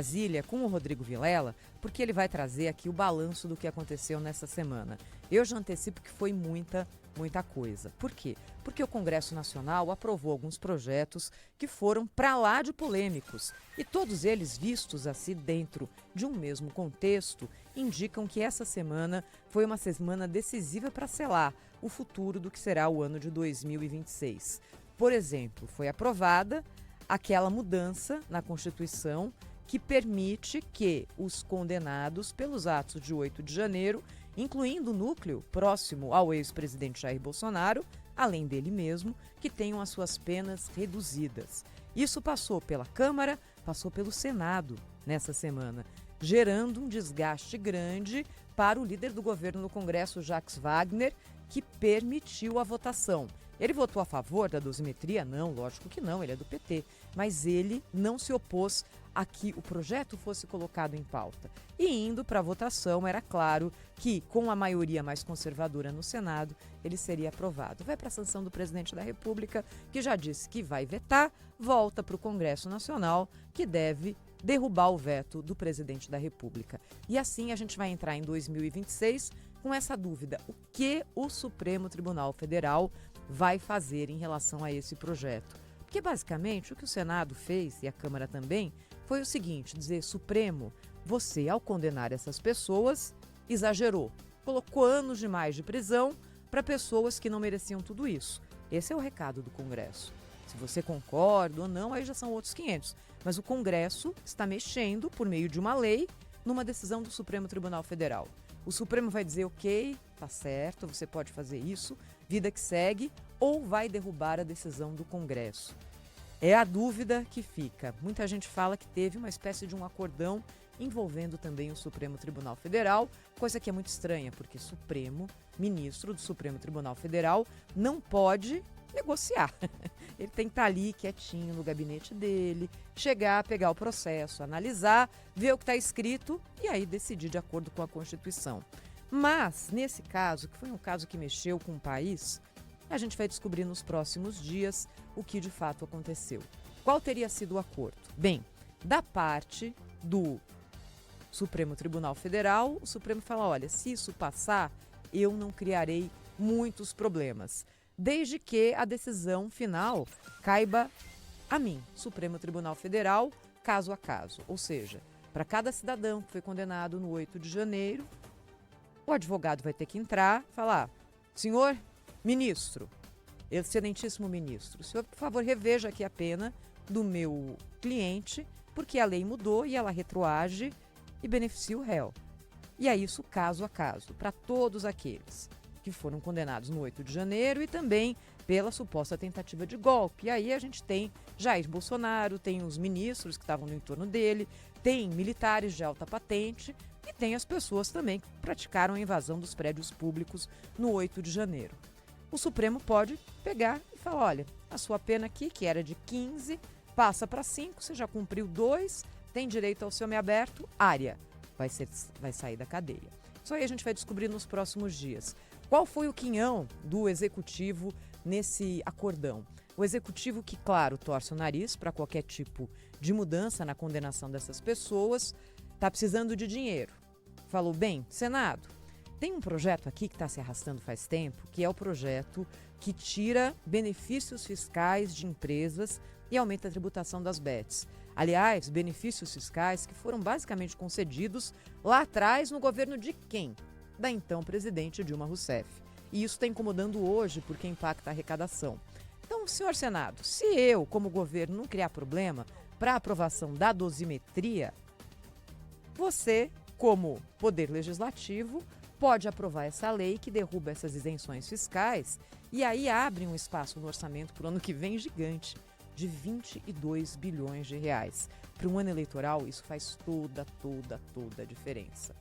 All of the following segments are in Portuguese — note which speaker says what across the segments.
Speaker 1: Brasília com o Rodrigo Vilela, porque ele vai trazer aqui o balanço do que aconteceu nessa semana. Eu já antecipo que foi muita coisa. Por quê? Porque o Congresso Nacional aprovou alguns projetos que foram para lá de polêmicos. E todos eles, vistos assim dentro de um mesmo contexto, indicam que essa semana foi uma semana decisiva para selar o futuro do que será o ano de 2026. Por exemplo, foi aprovada aquela mudança na Constituição que permite que os condenados pelos atos de 8 de janeiro, incluindo o núcleo próximo ao ex-presidente Jair Bolsonaro, além dele mesmo, que tenham as suas penas reduzidas. Isso passou pela Câmara, passou pelo Senado nessa semana, gerando um desgaste grande para o líder do governo no Congresso, Jacques Wagner, que permitiu a votação. Ele votou a favor da dosimetria? Não, lógico que não, ele é do PT. Mas ele não se opôs a que o projeto fosse colocado em pauta. E indo para a votação, era claro que, com a maioria mais conservadora no Senado, ele seria aprovado. Vai para a sanção do presidente da República, que já disse que vai vetar, volta para o Congresso Nacional, que deve derrubar o veto do presidente da República. E assim a gente vai entrar em 2026 com essa dúvida: o que o Supremo Tribunal Federal vai fazer em relação a esse projeto? Porque basicamente o que o Senado fez, e a Câmara também, foi o seguinte: dizer: Supremo, você, ao condenar essas pessoas, exagerou, colocou anos demais de prisão para pessoas que não mereciam tudo isso. Esse é o recado do Congresso. Se você concorda ou não, aí já são outros 500. Mas o Congresso está mexendo, por meio de uma lei, numa decisão do Supremo Tribunal Federal. O Supremo vai dizer: ok, tá certo, você pode fazer isso, vida que segue, ou vai derrubar a decisão do Congresso. É a dúvida que fica. Muita gente fala que teve uma espécie de um acordão envolvendo também o Supremo Tribunal Federal, coisa que é muito estranha, porque ministro do Supremo Tribunal Federal, não pode negociar. Ele tem que estar ali quietinho no gabinete dele, chegar, pegar o processo, analisar, ver o que está escrito e aí decidir de acordo com a Constituição. Mas, nesse caso, que foi um caso que mexeu com o país, a gente vai descobrir nos próximos dias o que de fato aconteceu. Qual teria sido o acordo? Bem, da parte do Supremo Tribunal Federal, o Supremo fala: olha, se isso passar, eu não criarei muitos problemas, desde que a decisão final caiba a mim, Supremo Tribunal Federal, caso a caso. Ou seja, para cada cidadão que foi condenado no 8 de janeiro, o advogado vai ter que entrar e falar: senhor ministro, excelentíssimo ministro, o senhor, por favor, reveja aqui a pena do meu cliente, porque a lei mudou e ela retroage e beneficia o réu. E é isso caso a caso, para todos aqueles que foram condenados no 8 de janeiro e também pela suposta tentativa de golpe. E aí a gente tem Jair Bolsonaro, tem os ministros que estavam no entorno dele, tem militares de alta patente e tem as pessoas também que praticaram a invasão dos prédios públicos no 8 de janeiro. O Supremo pode pegar e falar: olha, a sua pena aqui, que era de 15, passa para 5, você já cumpriu 2, tem direito ao semiaberto, área, vai sair da cadeia. Isso aí a gente vai descobrir nos próximos dias. Qual foi o quinhão do Executivo nesse acordão? O Executivo, que, claro, torce o nariz para qualquer tipo de mudança na condenação dessas pessoas, está precisando de dinheiro. Falou: bem, Senado, tem um projeto aqui que está se arrastando faz tempo, que é o projeto que tira benefícios fiscais de empresas e aumenta a tributação das bets. Aliás, benefícios fiscais que foram basicamente concedidos lá atrás no governo de quem? Da então presidente Dilma Rousseff. E isso está incomodando hoje porque impacta a arrecadação. Então, senhor Senado, se eu, como governo, não criar problema para a aprovação da dosimetria, você, como poder legislativo, pode aprovar essa lei que derruba essas isenções fiscais e aí abre um espaço no orçamento para o ano que vem gigante, de 22 bilhões de reais. Para um ano eleitoral, isso faz toda a diferença.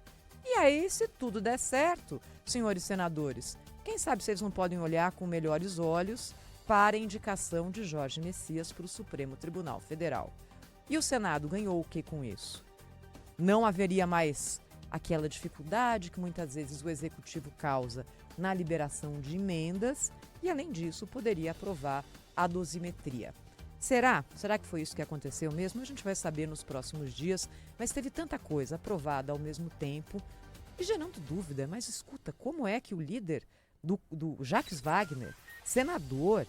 Speaker 1: E aí, se tudo der certo, senhores senadores, quem sabe vocês não podem olhar com melhores olhos para a indicação de Jorge Messias para o Supremo Tribunal Federal. E o Senado ganhou o que com isso? Não haveria mais aquela dificuldade que muitas vezes o Executivo causa na liberação de emendas e, além disso, poderia aprovar a dosimetria. Será? Será que foi isso que aconteceu mesmo? A gente vai saber nos próximos dias, mas teve tanta coisa aprovada ao mesmo tempo e gerando dúvida. Mas escuta, como é que o líder do Jacques Wagner, senador,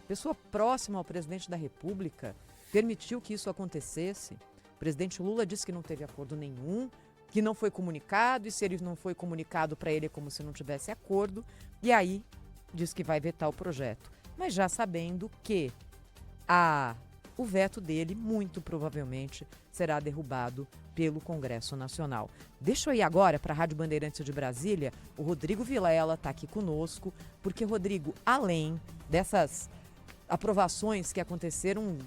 Speaker 1: pessoa próxima ao presidente da República, permitiu que isso acontecesse? O presidente Lula disse que não teve acordo nenhum, que não foi comunicado, e se ele não foi comunicado para ele é como se não tivesse acordo, e aí diz que vai vetar o projeto. Mas já sabendo que o veto dele, muito provavelmente, será derrubado pelo Congresso Nacional. Deixa eu ir agora para a Rádio Bandeirantes de Brasília. O Rodrigo Vilela está aqui conosco, porque, Rodrigo, além dessas aprovações que aconteceram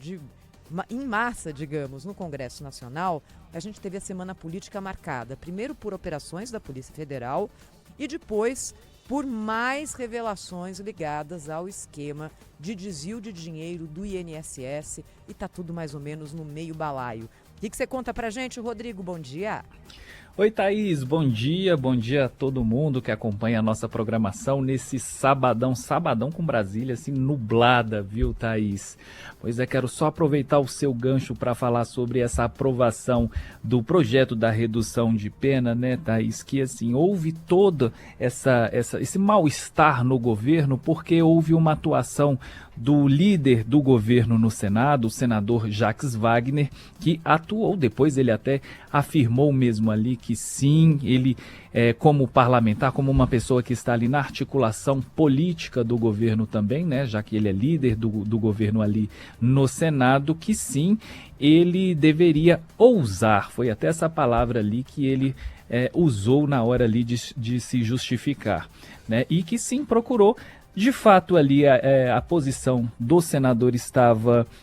Speaker 1: em massa, digamos, no Congresso Nacional, a gente teve a semana política marcada, primeiro por operações da Polícia Federal e depois por mais revelações ligadas ao esquema de desvio de dinheiro do INSS, e tá tudo mais ou menos no meio balaio. O que você conta pra gente, Rodrigo? Bom dia.
Speaker 2: Oi, Thaís, bom dia a todo mundo que acompanha a nossa programação nesse sabadão com Brasília, assim, nublada, viu, Thaís? Pois é, quero só aproveitar o seu gancho para falar sobre essa aprovação do projeto da redução de pena, né, Thaís? Que, assim, houve todo esse mal-estar no governo porque houve uma atuação do líder do governo no Senado, o senador Jacques Wagner, que atuou, depois ele até afirmou mesmo ali que sim, ele como parlamentar, como uma pessoa que está ali na articulação política do governo também, né, já que ele é líder do governo ali no Senado, que sim, ele deveria ousar, foi até essa palavra ali que ele usou na hora ali de se justificar, né, e que sim, procurou. De fato, ali a posição do senador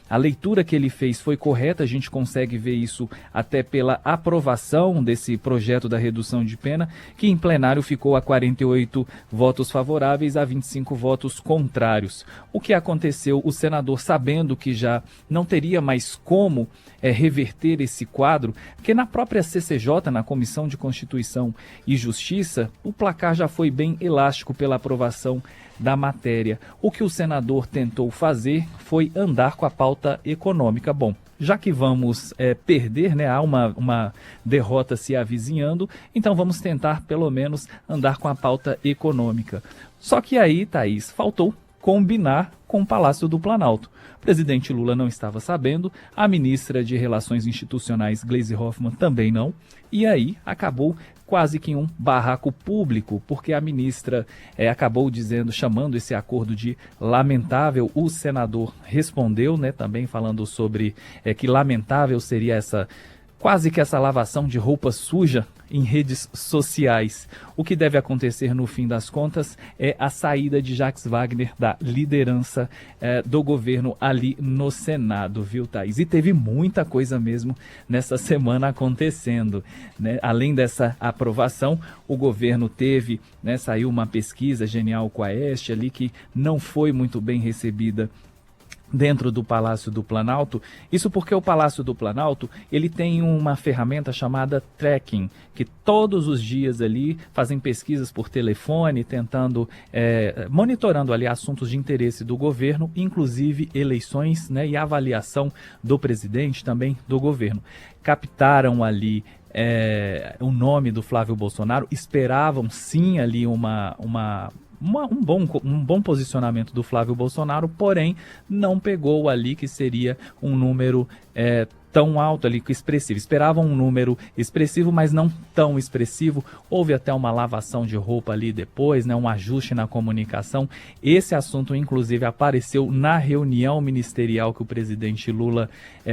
Speaker 2: a leitura que ele fez foi correta, a gente consegue ver isso até pela aprovação desse projeto da redução de pena, que em plenário ficou a 48 votos favoráveis a 25 votos contrários. O que aconteceu, o senador, sabendo que já não teria mais como reverter esse quadro, porque na própria CCJ, na Comissão de Constituição e Justiça, o placar já foi bem elástico pela aprovação da matéria. O que o senador tentou fazer foi andar com a pauta econômica. Bom, já que vamos perder, né, há uma derrota se avizinhando, então vamos tentar pelo menos andar com a pauta econômica. Só que aí, Thaís, faltou combinar com o Palácio do Planalto. O presidente Lula não estava sabendo, a ministra de Relações Institucionais, Gleisi Hoffmann, também não, e aí acabou quase que um barraco público, porque a ministra acabou chamando esse acordo de lamentável. O senador respondeu, né, também falando sobre que lamentável seria quase que essa lavação de roupa suja em redes sociais. O que deve acontecer no fim das contas é a saída de Jacques Wagner da liderança do governo ali no Senado, viu, Thaís? E teve muita coisa mesmo nessa semana acontecendo, né? Além dessa aprovação, o governo teve, né, saiu uma pesquisa Genial Quaest ali que não foi muito bem recebida dentro do Palácio do Planalto. Isso porque o Palácio do Planalto, ele tem uma ferramenta chamada tracking, que todos os dias ali fazem pesquisas por telefone, tentando, monitorando ali assuntos de interesse do governo, inclusive eleições, né, e avaliação do presidente, também do governo. Captaram ali o nome do Flávio Bolsonaro, esperavam sim ali um bom posicionamento do Flávio Bolsonaro, porém não pegou ali que seria um número tão alto ali, expressivo. Esperavam um número expressivo, mas não tão expressivo. Houve até uma lavação de roupa ali depois, né, um ajuste na comunicação. Esse assunto, inclusive, apareceu na reunião ministerial que o presidente Lula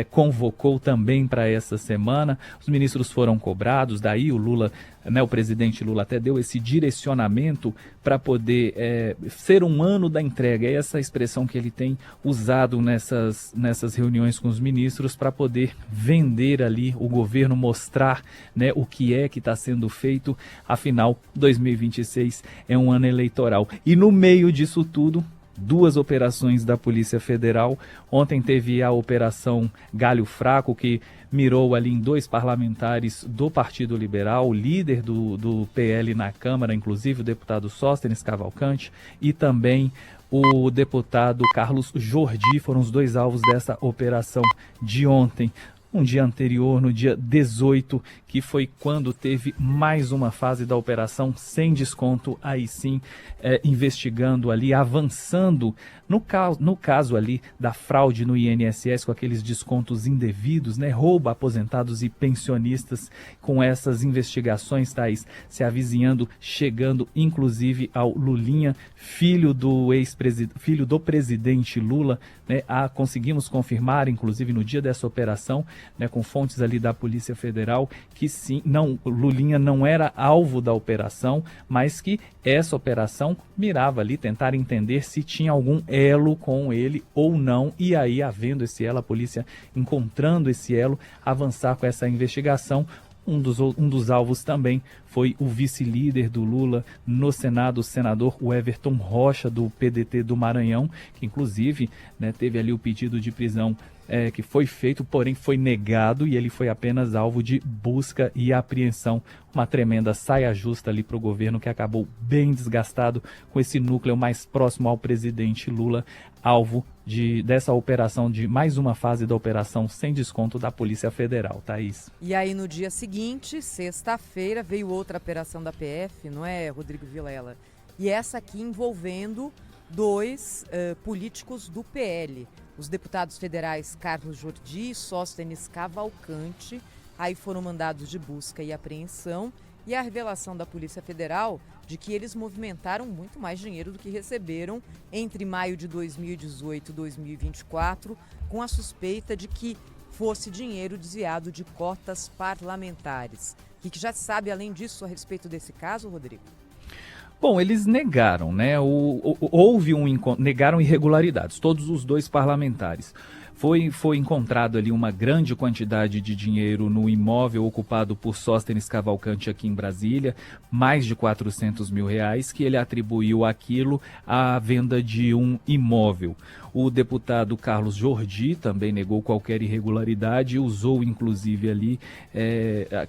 Speaker 2: convocou também para essa semana. Os ministros foram cobrados, daí o Lula, né, o presidente Lula até deu esse direcionamento para poder ser um ano da entrega. É essa expressão que ele tem usado nessas reuniões com os ministros para poder vender ali o governo, mostrar, né, o que está sendo feito. Afinal, 2026 é um ano eleitoral. E no meio disso tudo, duas operações da Polícia Federal. Ontem teve a Operação Galho Fraco, que mirou ali em 2 parlamentares do Partido Liberal, o líder do PL na Câmara, inclusive o deputado Sóstenes Cavalcante, e também o deputado Carlos Jordi. Foram os 2 alvos dessa operação de ontem. Um dia anterior, no dia 18, que foi quando teve mais uma fase da operação sem desconto, aí sim, investigando ali, avançando no caso ali da fraude no INSS, com aqueles descontos indevidos, né? Roubo a aposentados e pensionistas, com essas investigações, Thaís, se avizinhando, chegando inclusive ao Lulinha, filho do presidente Lula, né? Conseguimos confirmar, inclusive no dia dessa operação, né, com fontes ali da Polícia Federal, que sim, Lulinha não era alvo da operação, mas que essa operação mirava ali tentar entender se tinha algum elo com ele ou não, e aí, havendo esse elo, a polícia encontrando esse elo, avançar com essa investigação. Um dos alvos também foi o vice-líder do Lula no Senado, o senador Everton Rocha, do PDT do Maranhão, que inclusive, né, teve ali o pedido de prisão que foi feito, porém foi negado, e ele foi apenas alvo de busca e apreensão. Uma tremenda saia justa ali para o governo, que acabou bem desgastado com esse núcleo mais próximo ao presidente Lula, alvo dessa operação, de mais uma fase da operação sem desconto da Polícia Federal, Thaís.
Speaker 1: E aí no dia seguinte, sexta-feira, veio outra operação da PF, não é, Rodrigo Vilela? E essa aqui envolvendo 2 políticos do PL. Os deputados federais Carlos Jordi e Sóstenes Cavalcante, aí foram mandados de busca e apreensão, e a revelação da Polícia Federal de que eles movimentaram muito mais dinheiro do que receberam entre maio de 2018 e 2024, com a suspeita de que fosse dinheiro desviado de cotas parlamentares. O que já se sabe, além disso, a respeito desse caso, Rodrigo?
Speaker 2: Bom, eles negaram, né? Negaram irregularidades, todos os 2 parlamentares. Foi encontrado ali uma grande quantidade de dinheiro no imóvel ocupado por Sóstenes Cavalcante aqui em Brasília, mais de R$400 mil, que ele atribuiu aquilo à venda de um imóvel. O deputado Carlos Jordi também negou qualquer irregularidade, usou inclusive ali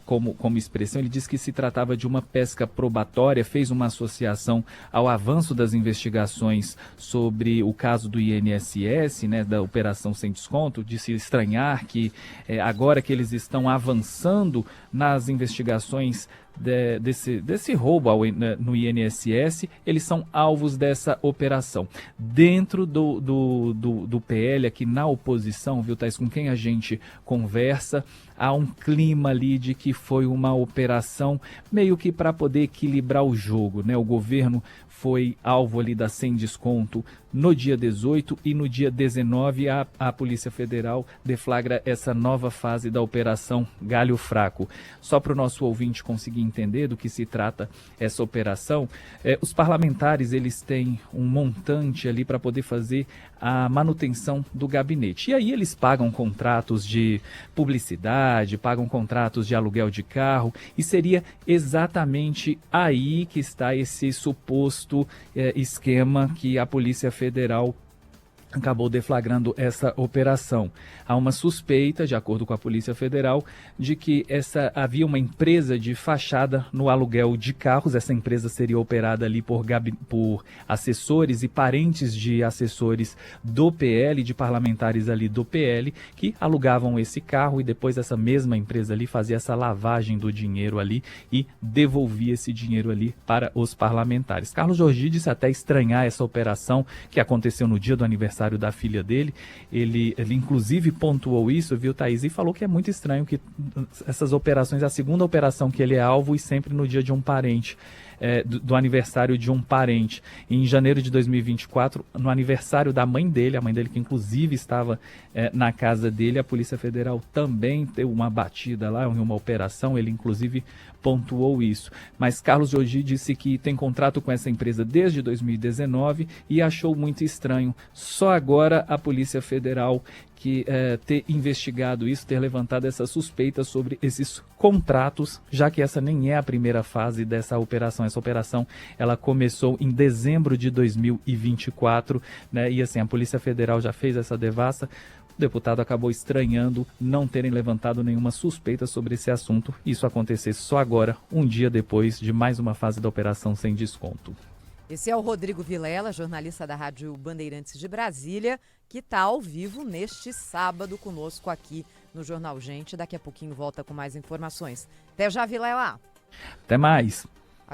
Speaker 2: como expressão, ele disse que se tratava de uma pesca probatória, fez uma associação ao avanço das investigações sobre o caso do INSS, né, da operação sem desconto, de se estranhar que agora que eles estão avançando nas investigações desse roubo no INSS, eles são alvos dessa operação. Dentro do PL, aqui na oposição, viu, Thaís, com quem a gente conversa, há um clima ali de que foi uma operação meio que para poder equilibrar o jogo, né? O governo foi alvo ali da sem desconto no dia 18 e no dia 19 a Polícia Federal deflagra essa nova fase da Operação Galho Fraco. Só para o nosso ouvinte conseguir entender do que se trata essa operação, os parlamentares eles têm um montante ali para poder fazer a manutenção do gabinete. E aí eles pagam contratos de publicidade, pagam contratos de aluguel de carro, e seria exatamente aí que está esse suposto esquema que a Polícia Federal acabou deflagrando essa operação. Há uma suspeita, de acordo com a Polícia Federal, de que havia uma empresa de fachada no aluguel de carros. Essa empresa seria operada ali por assessores e parentes de assessores do PL, de parlamentares ali do PL, que alugavam esse carro, e depois essa mesma empresa ali fazia essa lavagem do dinheiro ali e devolvia esse dinheiro ali para os parlamentares. Carlos Jordi disse até estranhar essa operação que aconteceu no dia do aniversário da filha dele. Ele inclusive pontuou isso, viu, Thaís, e falou que é muito estranho que essas operações, a segunda operação que ele é alvo, e sempre no dia de um parente, do aniversário de um parente. Em janeiro de 2024, no aniversário da mãe dele, a mãe dele que inclusive estava na casa dele, a Polícia Federal também deu uma batida lá, uma operação, ele inclusive pontuou isso. Mas Carlos Jordi disse que tem contrato com essa empresa desde 2019 e achou muito estranho. Só agora a Polícia Federal, que ter investigado isso, ter levantado essa suspeita sobre esses contratos, já que essa nem é a primeira fase dessa operação. Essa operação ela começou em dezembro de 2024, né? E assim, a Polícia Federal já fez essa devassa. O deputado acabou estranhando não terem levantado nenhuma suspeita sobre esse assunto. Isso acontecesse só agora, um dia depois de mais uma fase da operação sem desconto.
Speaker 1: Esse é o Rodrigo Vilela, jornalista da Rádio Bandeirantes de Brasília, que está ao vivo neste sábado conosco aqui no Jornal Gente. Daqui a pouquinho volta com mais informações. Até já, Vilela!
Speaker 2: Até mais!